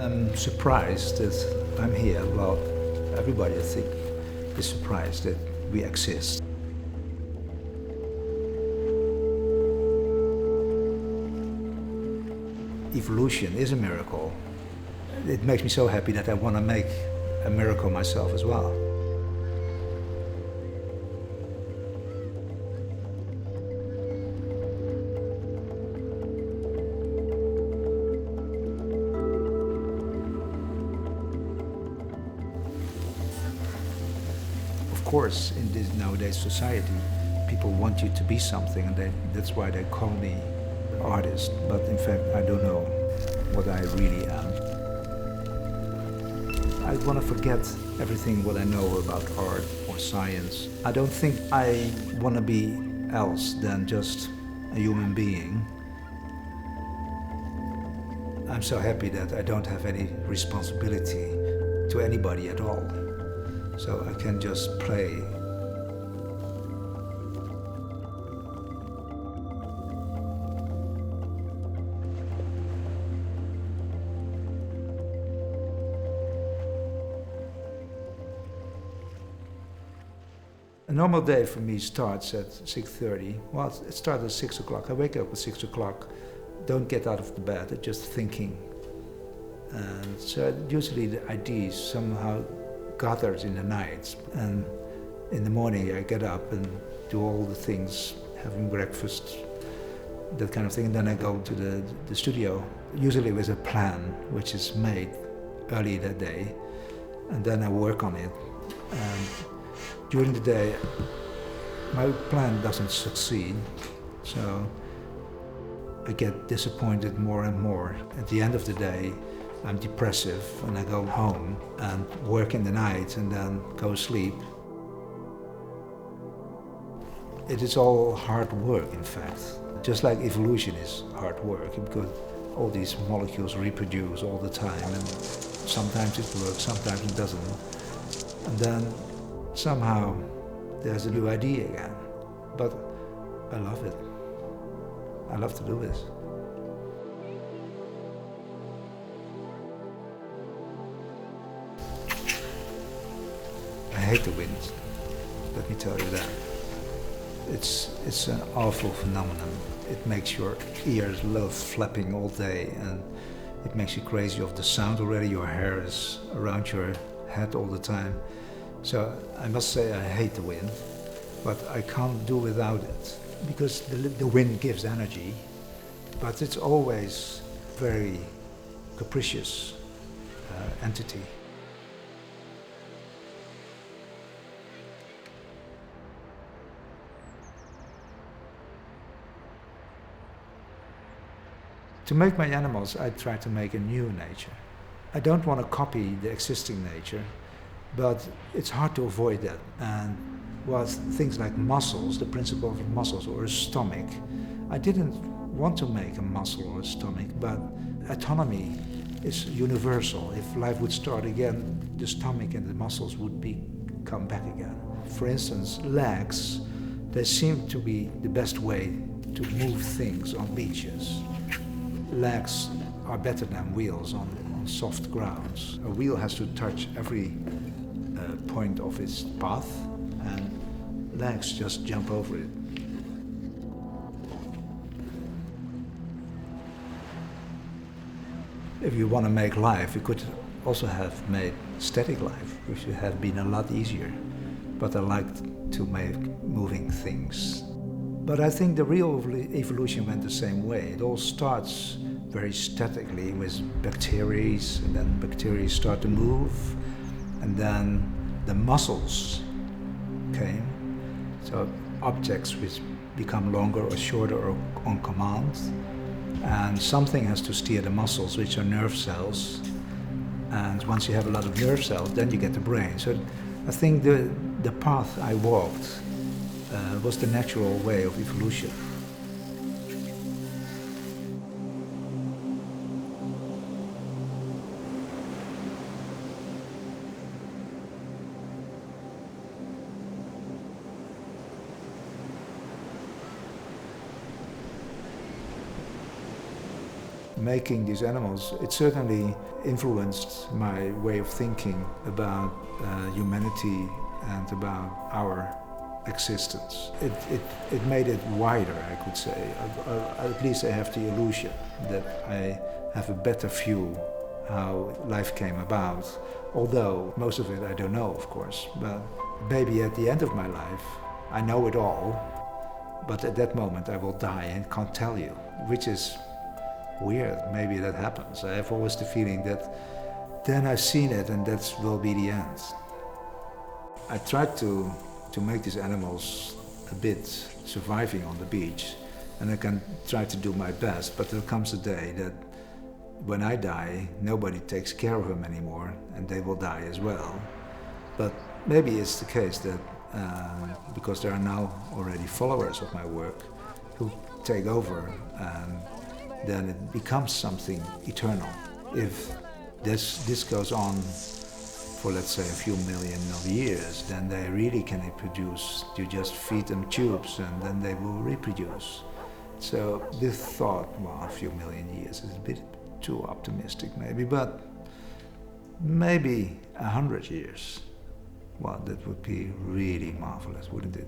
I'm surprised that I'm here. Well, everybody, I think, is surprised that we exist. Evolution is a miracle. It makes me so happy that I want to make a miracle myself as well. Of course, in this nowadays society, people want you to be something, and that's why they call me artist. But in fact, I don't know what I really am. I want to forget everything what I know about art or science. I don't think I want to be else than just a human being. I'm so happy that I don't have any responsibility to anybody at all. So I can just play. A normal day for me starts at 6:30. Well, it starts at 6 o'clock. I wake up at 6 o'clock, don't get out of the bed, I'm just thinking. And so usually the ideas somehow gathers in the night, and in the morning I get up and do all the things, having breakfast, that kind of thing, and then I go to the studio, usually with a plan which is made early that day, and then I work on it. And during the day my plan doesn't succeed, so I get disappointed more and more. At the end of the day I'm depressive, and I go home and work in the night and then go sleep. It is all hard work, in fact. Just like evolution is hard work, because all these molecules reproduce all the time, and sometimes it works, sometimes it doesn't. And then somehow there's a new idea again. But I love it. I love to do this. I hate the wind, let me tell you that. It's an awful phenomenon. It makes your ears love flapping all day, and it makes you crazy of the sound already. Your hair is around your head all the time. So I must say I hate the wind, but I can't do without it, because the wind gives energy, but it's always very capricious entity. To make my animals, I try to make a new nature. I don't want to copy the existing nature, but it's hard to avoid that. And things like muscles, the principle of muscles or a stomach, I didn't want to make a muscle or a stomach, but autonomy is universal. If life would start again, the stomach and the muscles would come back again. For instance, legs, they seem to be the best way to move things on beaches. Legs are better than wheels on soft grounds. A wheel has to touch every point of its path, and legs just jump over it. If you want to make life, you could also have made static life, which would have been a lot easier. But I like to make moving things. But I think the real evolution went the same way. It all starts very statically with bacteria, and then bacteria start to move, and then the muscles came. So objects which become longer or shorter or on command, and something has to steer the muscles, which are nerve cells. And once you have a lot of nerve cells, then you get the brain. So I think the path I walked was the natural way of evolution. making these animals, it certainly influenced my way of thinking about humanity and about our existence. It made it wider, I could say. At least I have the illusion that I have a better view how life came about. Although most of it I don't know, of course. But maybe at the end of my life, I know it all. But at that moment I will die and can't tell you, which is weird. Maybe that happens. I have always the feeling that then I've seen it and that will be the end. I tried to make these animals a bit surviving on the beach, and I can try to do my best, but there comes a day that when I die, nobody takes care of them anymore, and they will die as well. But maybe it's the case that because there are now already followers of my work who take over, and then it becomes something eternal. If this goes on for, let's say, a few million of years, then they really can reproduce. You just feed them tubes and then they will reproduce. So this thought, well, a few million years is a bit too optimistic maybe, but maybe 100 years. Well, that would be really marvelous, wouldn't it?